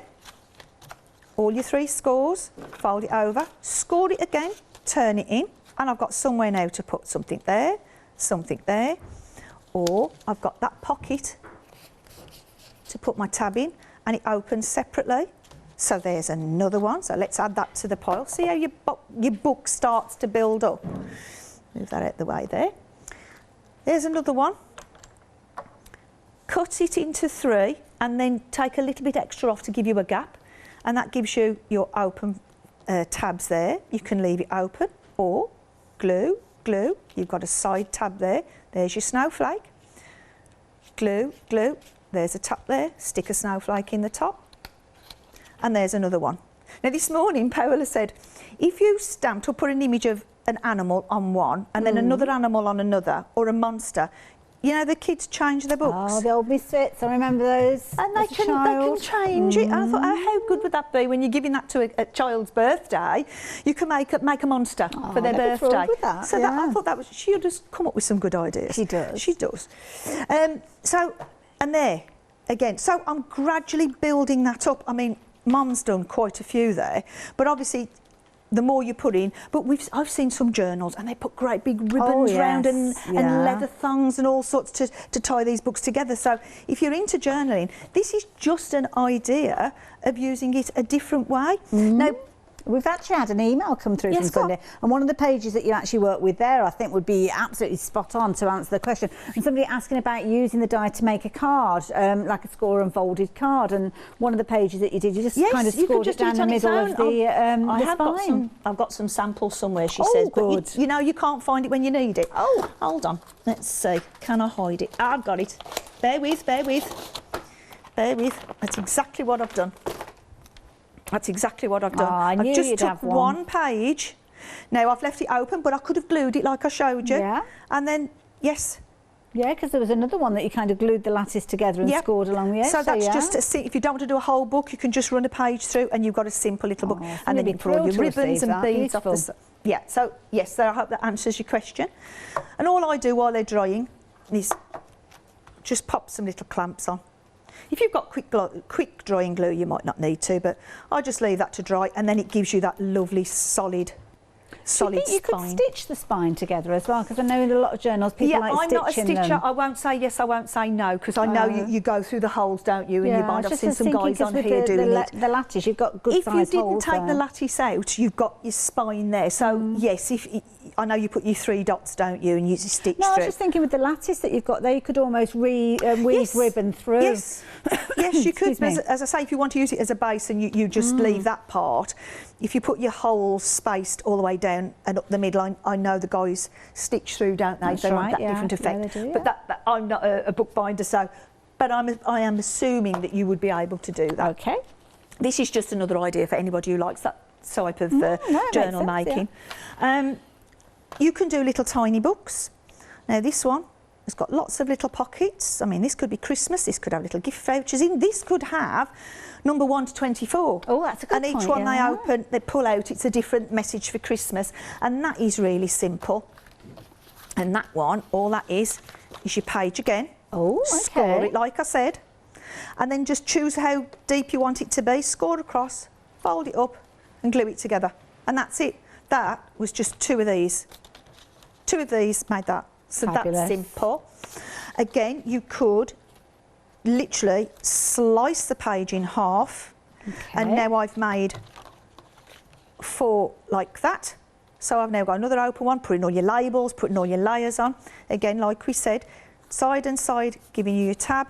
All your 3 scores, fold it over, score it again, turn it in, and I've got somewhere now to put something there, or I've got that pocket to put my tab in, and it opens separately. So there's another one. So let's add that to the pile. See how your book starts to build up. Move that out the way there. There's another one. Cut it into 3 and then take a little bit extra off to give you a gap, and that gives you your open tabs there. You can leave it open or glue. You've got a side tab there. There's your snowflake. Glue. There's a top there. Stick a snowflake in the top. And there's another one. Now this morning Paola said, if you stamped or put an image of an animal on one and then another animal on another, or a monster, you know, the kids change their books. Oh, the old misfits, I remember those. And they can change it. And I thought, oh, how good would that be when you're giving that to a child's birthday? You can make a monster for their birthday. With that, so that, I thought that was, she'll just come up with some good ideas. She does. She does. And there, again, so I'm gradually building that up. I mean, Mum's done quite a few there, but obviously the more you put in, but I've seen some journals and they put great big ribbons round and leather thongs and all sorts to tie these books together. So if you're into journaling, this is just an idea of using it a different way. Now, we've actually had an email come through from Sunday, and one of the pages that you actually work with there, I think, would be absolutely spot on to answer the question. And somebody asking about using the die to make a card, like a score and folded card. And one of the pages that you did, you just kind of scored it down the middle of the spine. I've got some samples somewhere, she says, but you know, you can't find it when you need it. Oh, hold on. Let's see. Can I hide it? I've got it. Bear with. That's exactly what I've done. That's exactly what I've done. I've just took one page. Now I've left it open, but I could have glued it like I showed you. Yeah. And then, yes. Yeah, because there was another one that you kind of glued the lattice together and scored along the edge. So that's just if you don't want to do a whole book, you can just run a page through and you've got a simple little book. And then you put all your ribbons and beads off the... Yeah, so yes, so I hope that answers your question. And all I do while they're drying is just pop some little clamps on. If you've got quick drying glue, you might not need to, but I just leave that to dry, and then it gives you that lovely solid spine. You could stitch the spine together as well, because I know in a lot of journals people like stitching them. I'm not a stitcher. I won't say yes, I won't say no, because I know you go through the holes, don't you? And you might have seen some guys on here doing it. The lattice, you've got good size holes. If you didn't take the lattice out, you've got your spine there. So yes, I know you put your 3 dots, don't you, and you stitch through. No, I was just thinking with the lattice that you've got there, you could almost weave ribbon through. Yes, yes, you could. As I say, if you want to use it as a base and you just leave that part, if you put your holes spaced all the way down and up the middle, I know the guys stitch through, don't they? That's they want that different effect. Yeah, they do, but that I'm not a bookbinder, so. But I am assuming that you would be able to do that. Okay. This is just another idea for anybody who likes that type of journal making. Yeah. You can do little tiny books. Now this one has got lots of little pockets. I mean, this could be Christmas, this could have little gift vouchers in, this could have number 1 to 24. Oh, that's a good point. And each one they open, they pull out, it's a different message for Christmas. And that is really simple. And that one, all that is your page again. Oh, okay. Score it like I said. And then just choose how deep you want it to be, score across, fold it up and glue it together. And that's it. That was just 2 of these. 2 of these made that. So Fabulous. That's simple. Again, you could literally slice the page in half. Okay. And now I've made 4 like that. So I've now got another open one, putting all your labels, putting all your layers on. Again, like we said, side and side, giving you your tab,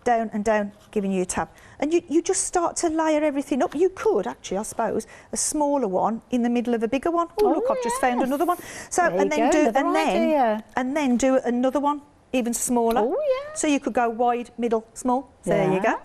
down and down, giving you a tab. And you just start to layer everything up. You could actually, I suppose, a smaller one in the middle of a bigger one. Oh, look, I've just found another one. So and then do another one even smaller. Oh yeah. So you could go wide, middle, small. So there you go.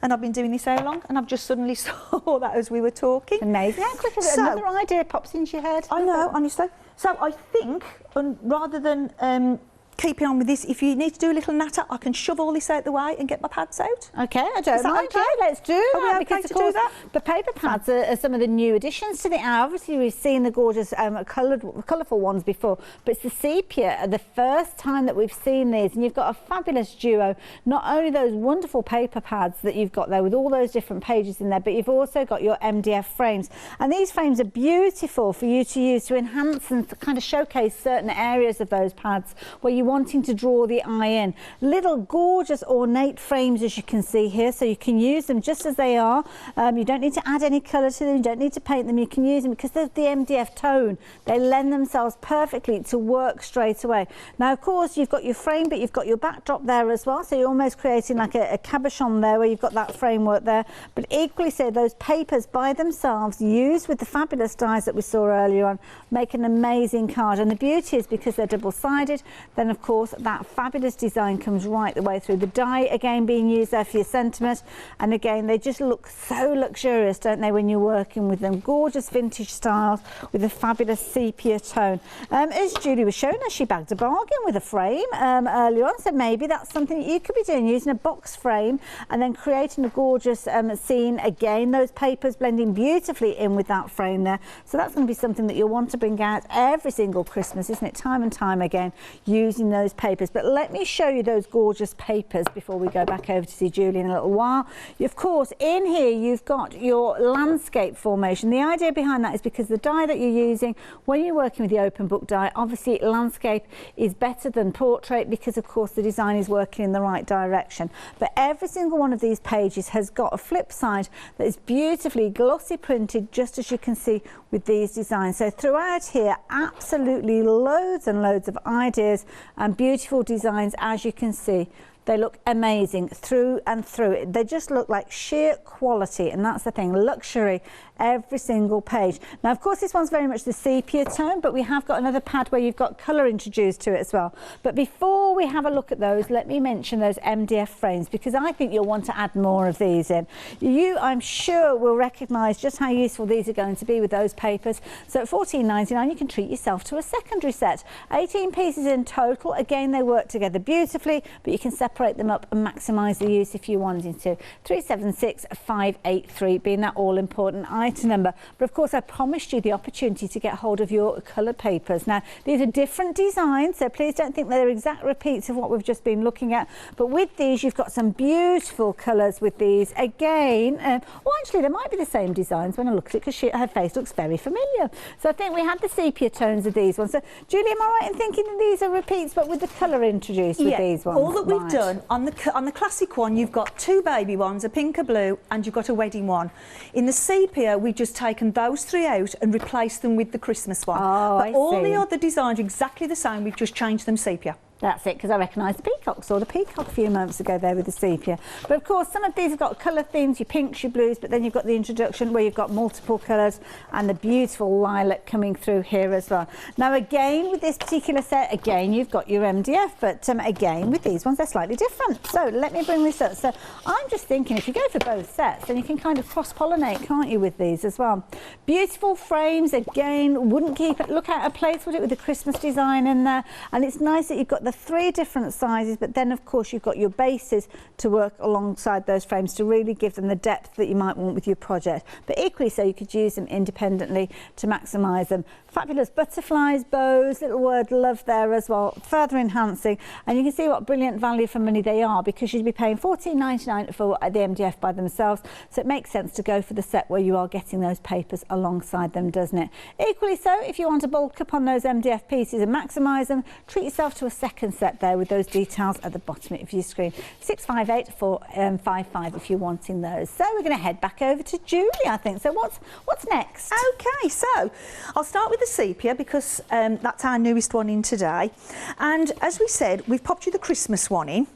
And I've been doing this how long? And I've just suddenly saw that as we were talking. Amazing. How quick is it? Another idea pops into your head. I know, honestly. So I think, rather than keeping on with this, if you need to do a little natter, I can shove all this out the way and get my pads out. Okay, I don't mind. Okay? Let's do that. Because of course, the paper pads are some of the new additions to the hour. Obviously, we've seen the gorgeous colourful ones before, but it's the sepia, the first time that we've seen these, and you've got a fabulous duo. Not only those wonderful paper pads that you've got there with all those different pages in there, but you've also got your MDF frames. And these frames are beautiful for you to use to enhance and kind of showcase certain areas of those pads where you wanting to draw the eye in. Little gorgeous ornate frames, as you can see here, so you can use them just as they are. You don't need to add any colour to them, you don't need to paint them, you can use them because of the MDF tone. They lend themselves perfectly to work straight away. Now, of course, you've got your frame, but you've got your backdrop there as well, so you're almost creating like a cabochon there where you've got that framework there. But equally so, those papers by themselves, used with the fabulous dies that we saw earlier on, make an amazing card. And the beauty is because they're double-sided, then of course that fabulous design comes right the way through. The die again being used there for your sentiment, and again they just look so luxurious, don't they, when you're working with them. Gorgeous vintage styles with a fabulous sepia tone. As Julie was showing us, she bagged a bargain with a frame earlier on, so maybe that's something that you could be doing, using a box frame and then creating a gorgeous scene. Again, those papers blending beautifully in with that frame there, so that's going to be something that you'll want to bring out every single Christmas, isn't it? Time and time again, using those papers. But let me show you those gorgeous papers before we go back over to see Julie in a little while. Of course, in here you've got your landscape formation. The idea behind that is because the die that you're using, when you're working with the open book die, obviously landscape is better than portrait because of course the design is working in the right direction. But every single one of these pages has got a flip side that is beautifully glossy printed, just as you can see with these designs. So throughout here, absolutely loads and loads of ideas and beautiful designs, as you can see. They look amazing through and through. They just look like sheer quality, and that's the thing, luxury, every single page. Now, of course, this one's very much the sepia tone, but we have got another pad where you've got colour introduced to it as well. But before we have a look at those, let me mention those MDF frames, because I think you'll want to add more of these in. You, I'm sure, will recognise just how useful these are going to be with those papers. So at $14.99, you can treat yourself to a secondary set. 18 pieces in total. Again, they work together beautifully, but you can separate them up and maximise the use if you wanted to. 376583 being that all-important item number. But of course, I promised you the opportunity to get hold of your coloured papers. Now, these are different designs, so please don't think they're exact repeats of what we've just been looking at. But with these, you've got some beautiful colours with these. Again, well, actually, they might be the same designs when I look at it, because her face looks very familiar. So I think we had the sepia tones of these ones. So, Julie, am I right in thinking that these are repeats, but with the colour introduced with these ones? All that we've done on the classic one, you've got two baby ones, a pink, a blue, and you've got a wedding one. In the sepia, we've just taken those three out and replaced them with the Christmas one. Oh, but all the other designs are exactly the same, we've just changed them sepia. That's it, because I recognise the peacock. Saw the peacock a few moments ago there with the sepia. But of course, some of these have got colour themes, your pinks, your blues, but then you've got the introduction where you've got multiple colours and the beautiful lilac coming through here as well. Now again, with this particular set, again, you've got your MDF, but again, with these ones, they're slightly different. So let me bring this up. So I'm just thinking, if you go for both sets, then you can kind of cross-pollinate, can't you, with these as well? Beautiful frames, again, wouldn't keep it, look out of place, would it, with the Christmas design in there? And it's nice that you've got the three different sizes, but then of course you've got your bases to work alongside those frames to really give them the depth that you might want with your project. But equally so, you could use them independently to maximise them. Fabulous butterflies, bows, little word love there as well, further enhancing. And you can see what brilliant value for money they are, because you'd be paying $14.99 for the MDF by themselves. So it makes sense to go for the set where you are getting those papers alongside them, doesn't it? Equally so, if you want to bulk up on those MDF pieces and maximise them, treat yourself to a second set there with those details at the bottom of your screen. 658455 if you're wanting those. So we're going to head back over to Julie, I think. So what's next? Okay, so I'll start with the sepia, because that's our newest one in today. And as we said, we've popped you the Christmas one in.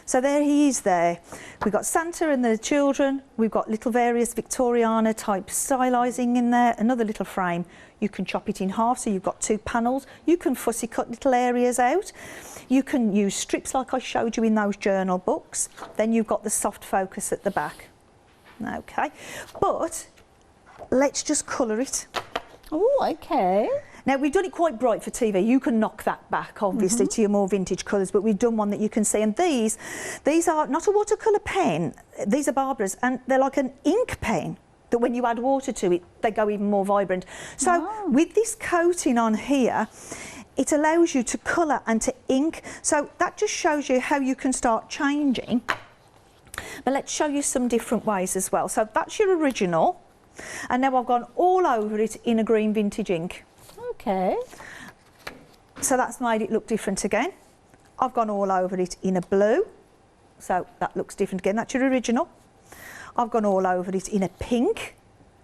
So there he is there. We've got Santa and the children. We've got little various Victoriana type stylising in there. Another little frame. You can chop it in half, so you've got two panels. You can fussy cut little areas out. You can use strips like I showed you in those journal books. Then you've got the soft focus at the back. Okay, but let's just colour it. Oh, okay. Now, we've done it quite bright for TV. You can knock that back, obviously, to your more vintage colours, but we've done one that you can see. And these are not a watercolour pen. These are Barbara's, and they're like an ink pen that when you add water to it, they go even more vibrant. So with this coating on here, it allows you to colour and to ink. So that just shows you how you can start changing. But let's show you some different ways as well. So that's your original. And now I've gone all over it in a green vintage ink. Okay. So that's made it look different again. I've gone all over it in a blue, so that looks different again. That's your original. I've gone all over it in a pink.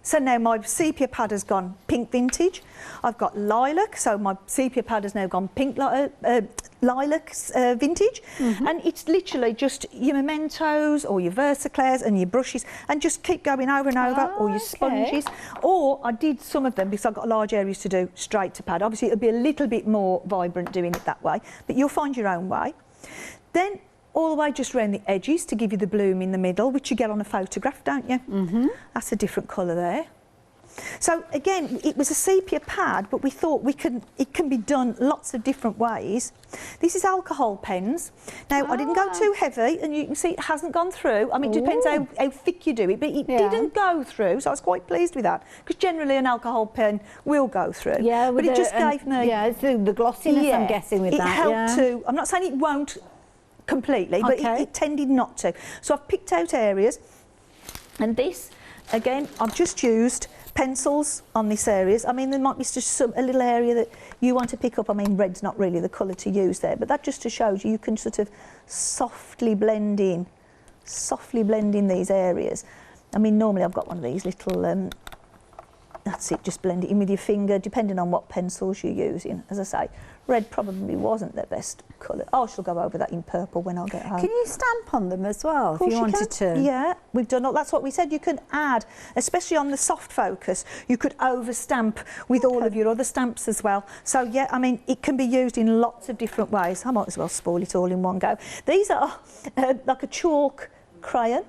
So now my sepia pad has gone pink vintage. I've got lilac, so my sepia pad has now gone pink lilac vintage. And it's literally just your mementos or your Versaclares and your brushes, and just keep going over and over, or your sponges. Or I did some of them, because I've got large areas to do, straight to pad. Obviously it'll be a little bit more vibrant doing it that way, but you'll find your own way. Then all the way just around the edges to give you the bloom in the middle, which you get on a photograph, don't you? That's a different colour there. So again, it was a sepia pad, but we thought it can be done lots of different ways. This is alcohol pens. Now, I didn't go too heavy, and you can see it hasn't gone through. I mean, it depends how thick you do it, but it didn't go through, so I was quite pleased with that, because generally an alcohol pen will go through. Yeah, but it just gave me... Yeah, it's the glossiness, I'm guessing, with that. It helped to... I'm not saying it won't completely, but it tended not to. So I've picked out areas, and this, again, I've just used pencils on this areas. I mean, there might be just a little area that you want to pick up. I mean, red's not really the colour to use there, but that just shows you can sort of softly blend in these areas. I mean, normally I've got one of these little, that's it, just blend it in with your finger, depending on what pencils you're using. As I say, red probably wasn't the best colour. Oh, I shall go over that in purple when I get home. Can you stamp on them as well if you wanted to? Yeah, we've done all, that's what we said. You can add, especially on the soft focus, you could over stamp with all of your other stamps as well. So yeah, I mean, it can be used in lots of different ways. I might as well spoil it all in one go. These are like a chalk crayon,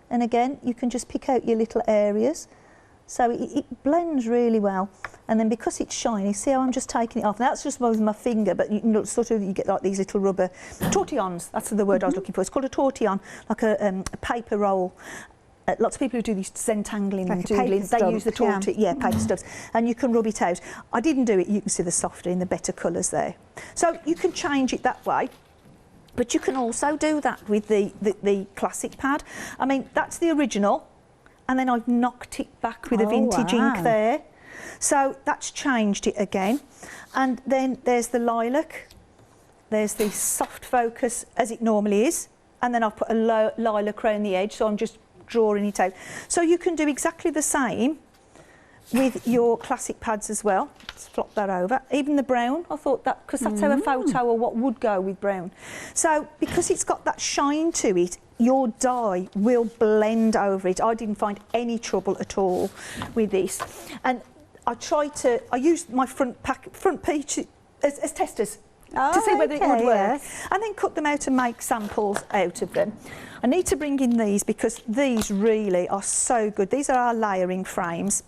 and again, you can just pick out your little areas. So it blends really well, and then because it's shiny, see how I'm just taking it off. Now, that's just with my finger, but you know, sort of you get like these little rubber tortillons. That's the word I was looking for. It's called a tortillon, like a paper roll. Lots of people who do these Zentangling and doodling, they use the paper stubs, and you can rub it out. I didn't do it. You can see the softer and the better colours there. So you can change it that way. But you can also do that with the classic pad. I mean, that's the original. And then I've knocked it back with a vintage ink there. So that's changed it again. And then there's the lilac. There's the soft focus as it normally is. And then I've put a lilac around the edge, so I'm just drawing it out. So you can do exactly the same with your classic pads as well. Let's flop that over. Even the brown, I thought that, because that's how a photo or what would go with brown. So because it's got that shine to it, your dye will blend over it. I didn't find any trouble at all with this. And I used my front peach as testers to see whether it would work. And then cut them out and make samples out of them. I need to bring in these because these really are so good. These are our layering frames.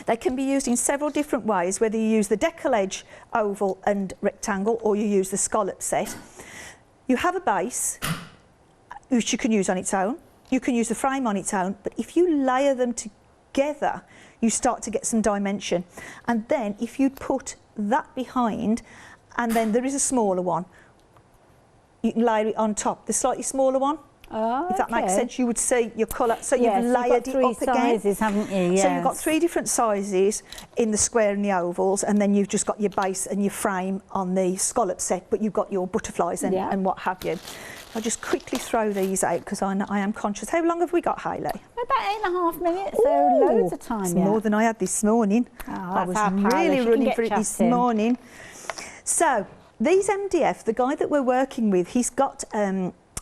They can be used in several different ways, whether you use the decollage oval and rectangle or you use the scallop set. You have a base, which you can use on its own. You can use the frame on its own, but if you layer them together, you start to get some dimension. And then if you put that behind, and then there is a smaller one, you can layer it on top, the slightly smaller one. If that makes sense, you would see your colour. So you've layered it up again. Sizes, haven't you? Yes. So you've got 3 different sizes in the square and the ovals, and then you've just got your base and your frame on the scallop set, but you've got your butterflies and what have you. I'll just quickly throw these out because I am conscious. How long have we got, Hayley? About 8.5 minutes, so loads of time. It's more than I had this morning. I was really running for it this morning. So these MDF, the guy that we're working with, he's got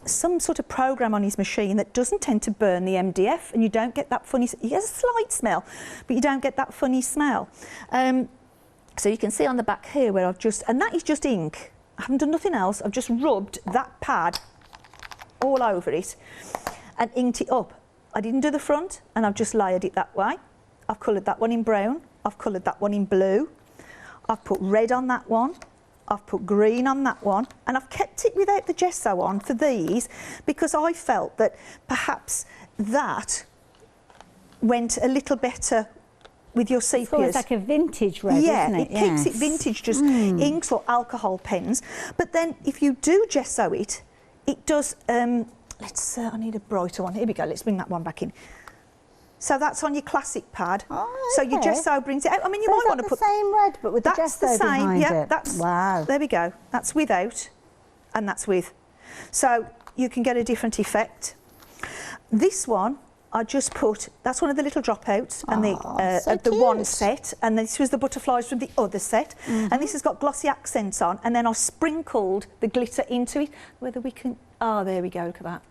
some sort of program on his machine that doesn't tend to burn the MDF, and you don't get that funny, he has a slight smell, but you don't get that funny smell. So you can see on the back here where I've just, and that is just ink. I haven't done nothing else. I've just rubbed that pad all over it and inked it up. I didn't do the front, and I've just layered it that way. I've coloured that one in brown. I've coloured that one in blue. I've put red on that one. I've put green on that one, and I've kept it without the gesso on for these because I felt that perhaps that went a little better with your sepias. It's always like a vintage red, isn't it? Yeah, it keeps it vintage, just inks or alcohol pens. But then if you do gesso it, it does, I need a brighter one. Here we go, let's bring that one back in. So that's on your classic pad. So your gesso brings it out. I mean, you might want to put the same red, but with the gesso behind it. That's, wow. There we go. That's without. and that's with. So you can get a different effect. This one, I just put, that's one of the little dropouts and the one set, and this was the butterflies from the other set, and this has got glossy accents on, and then I sprinkled the glitter into it. Whether we can, there we go, look at that.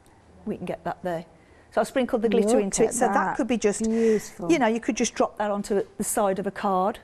We can get that there. So I sprinkled the glitter into it, so that could be just, beautiful. you know, you could just drop that onto the side of a card.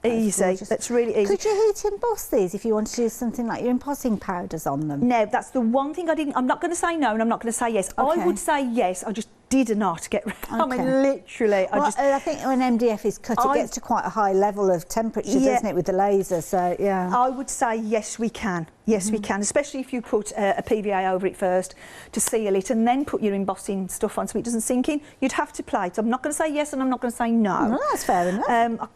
Easy. That's really easy. Could you heat emboss these if you want to do something like your embossing powders on them? No, that's the one thing I didn't. I'm not going to say no, and I'm not going to say yes. Okay. I would say yes. I just did not get. I mean, literally, I think when MDF is cut, it gets to quite a high level of temperature, doesn't it, with the laser? So yeah. I would say yes, we can. Yes, we can, especially if you put a PVA over it first to seal it, and then put your embossing stuff on so it doesn't sink in. You'd have to play it. I'm not going to say yes, and I'm not going to say no. No, that's fair enough.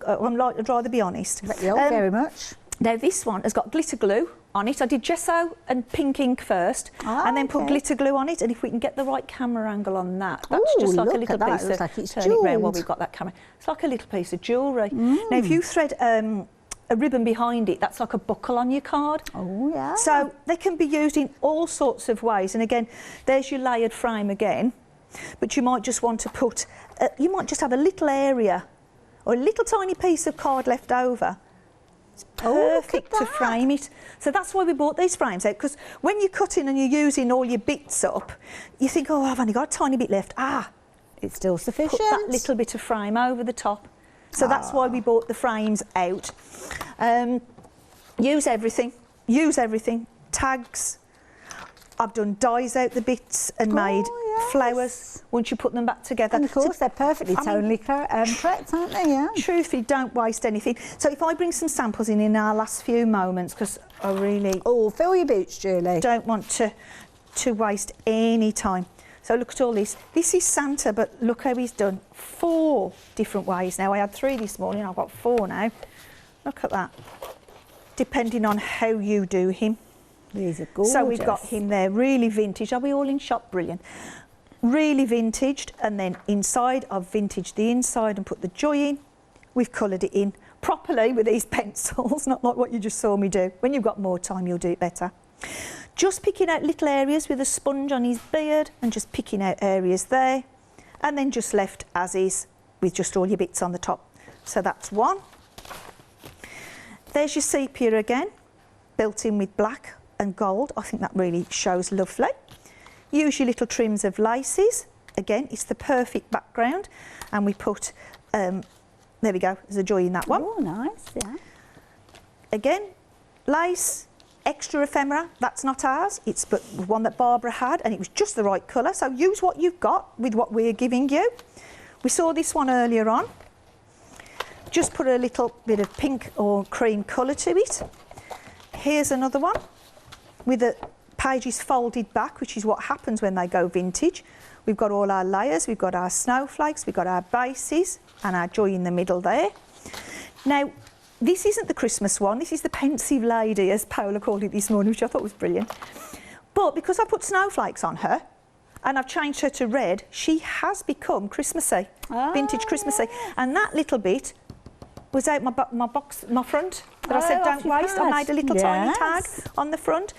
I'd rather be honest. Very much. Now this one has got glitter glue on it. I did gesso and pink ink first, and then put glitter glue on it. And if we can get the right camera angle on that, that's just like a little piece of. Like it's turn it round while we've got that camera. It's like a little piece of jewellery. Now if you thread a ribbon behind it, that's like a buckle on your card. Oh yeah. So they can be used in all sorts of ways. And again, there's your layered frame again. But you might just want to put. You might just have a little area or a little tiny piece of card left over. It's perfect to frame it. So that's why we bought these frames out, because when you're cutting and you're using all your bits up, you think, oh, I've only got a tiny bit left. It's still sufficient. Put that little bit of frame over the top. So that's why we bought the frames out. Use everything. Use everything. Tags. I've done dies out the bits and made flowers once you put them back together. And of course, they're perfectly tonally correct, aren't they? Yeah. Truthfully, don't waste anything. So if I bring some samples in our last few moments, because I really fill your boots, Julie. Don't want to waste any time. So look at all this. This is Santa, but look how he's done 4 different ways now. I had 3 this morning. I've got 4 now. Look at that. Depending on how you do him. These are gorgeous. So we've got him there, really vintage. Are we all in shop? Brilliant. Really vintaged, and then inside I've vintaged the inside and put the joy in. We've coloured it in properly with these pencils, not like what you just saw me do. When you've got more time, you'll do it better. Just picking out little areas with a sponge on his beard and just picking out areas there, and then just left as is with just all your bits on the top. So that's one. There's your sepia again, built in with black and gold. I think that really shows lovely. Use your little trims of laces. Again, it's the perfect background. And we put, there we go, there's a joy in that one. Oh, nice, yeah. Again, lace, extra ephemera, that's not ours. It's but one that Barbara had, and it was just the right colour. So use what you've got with what we're giving you. We saw this one earlier on. Just put a little bit of pink or cream colour to it. Here's another one with the pages folded back, which is what happens when they go vintage. We've got all our layers, we've got our snowflakes, we've got our bases and our joy in the middle there. Now, this isn't the Christmas one, this is the pensive lady, as Paola called it this morning, which I thought was brilliant. But because I put snowflakes on her and I've changed her to red, she has become Christmassy, vintage Christmassy. And that little bit was out my front that I said don't waste. I made a little tiny tag on the front.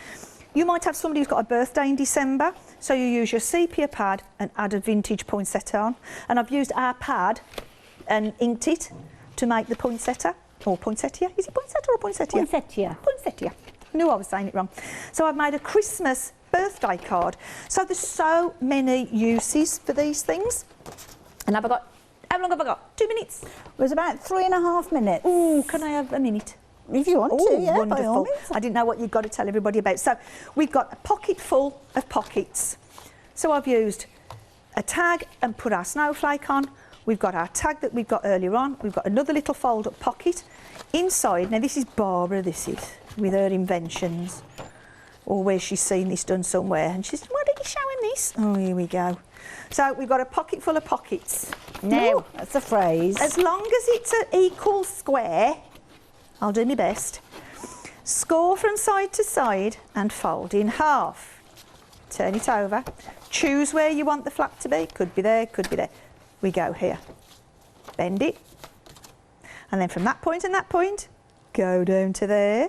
You might have somebody who's got a birthday in December, so you use your sepia pad and add a vintage poinsettia on. And I've used our pad and inked it to make the poinsettia, or poinsettia. Is it poinsettia or poinsettia? Poinsettia. Poinsettia. I knew I was saying it wrong. So I've made a Christmas birthday card. So there's so many uses for these things. And have I got, how long have I got? 2 minutes? It was about 3.5 minutes. Oh, can I have a minute? If you want to, yeah, wonderful. by all means. I didn't know what you've got to tell everybody about. So we've got a pocket full of pockets. So I've used a tag and put our snowflake on. We've got our tag that we've got earlier on. We've got another little fold-up pocket. Inside, now this is Barbara, this is, with her inventions. Or where she's seen this done somewhere. And she said, why don't you show him this? Oh, here we go. So we've got a pocket full of pockets. Now, that's a phrase. As long as it's an equal square, I'll do my best. Score from side to side and fold in half. Turn it over. Choose where you want the flap to be. Could be there, could be there. We go here. Bend it. And then from that point and that point, go down to there.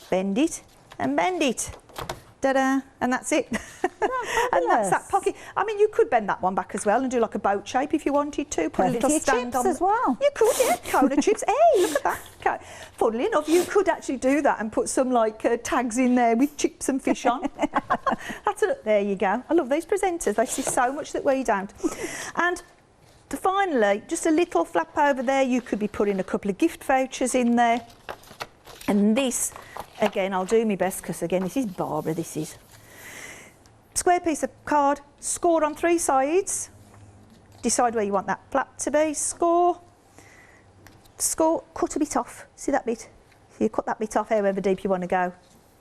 Bend it. and bend it. Ta-da, and that's it. And that's that pocket. I mean, you could bend that one back as well and do like a boat shape if you wanted to. Put a little stand on as well. You could, yeah, Kona chips. Hey, look at that. Okay. Funnily enough, you could actually do that and put some like tags in there with chips and fish on. There you go. I love these presenters. They see so much that we don't. And finally, just a little flap over there. You could be putting a couple of gift vouchers in there. And this, again, I'll do my best because, again, this is Barbara, this is. Square piece of card, scored on 3 sides. Decide where you want that flap to be. Score, cut a bit off. See that bit? So you cut that bit off however deep you want to go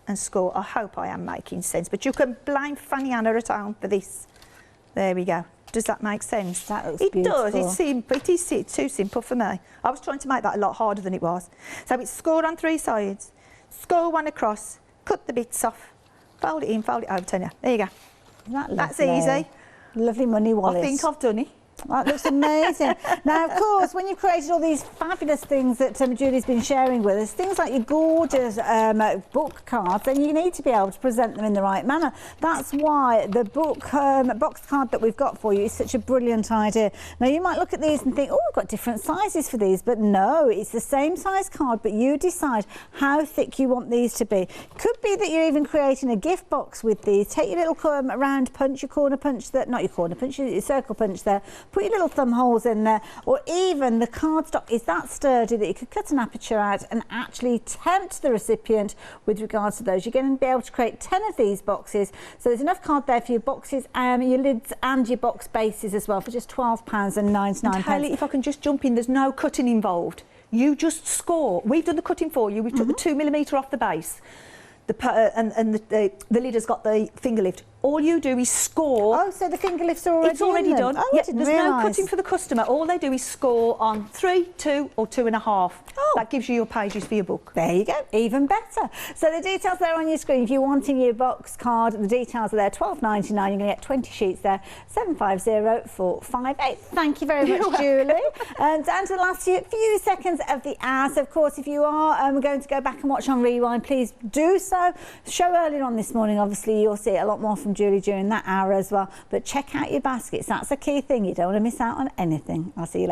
and score. I hope I am making sense, but you can blame Fanny Anna at home for this. There we go. Does that make sense? That looks beautiful. It does. It's simple. It is too simple for me. I was trying to make that a lot harder than it was. So it's scored on 3 sides. Score one across. Cut the bits off. Fold it in. Fold it over. Tanya. There you go. That's easy. Lovely money wallet. I think I've done it. That looks amazing. Now, of course, when you've created all these fabulous things that Julie's been sharing with us, things like your gorgeous book cards, then you need to be able to present them in the right manner. That's why the book box card that we've got for you is such a brilliant idea. Now, you might look at these and think, oh, we've got different sizes for these, but no, it's the same size card, but you decide how thick you want these to be. Could be that you're even creating a gift box with these. Take your little round punch, your corner punch, not your corner punch, your circle punch there. Put your little thumb holes in there, or even the cardstock is that sturdy that you could cut an aperture out and actually tempt the recipient with regards to those. You're going to be able to create 10 of these boxes. So there's enough card there for your boxes, your lids and your box bases as well for just £12.99. Haley, if I can just jump in, there's no cutting involved. You just score. We've done the cutting for you. We've took the 2mm off the base. The lid has got the finger lift. All you do is score. Oh, so the finger lifts are already It's already done. Oh, There's no cutting for the customer. All they do is score on 3, 2 or 2.5. Oh. That gives you your pages for your book. There you go, even better. So the details there on your screen. If you're wanting your box card, the details are there, £12.99. You're going to get 20 sheets there, 750458. Thank you very much, Julie. And down to the last few seconds of the hour. So, of course, if you are going to go back and watch on Rewind, please do so. Show earlier on this morning, obviously, you'll see a lot more from Julie during that hour as well. But check out your baskets. That's a key thing. You don't want to miss out on anything. I'll see you later.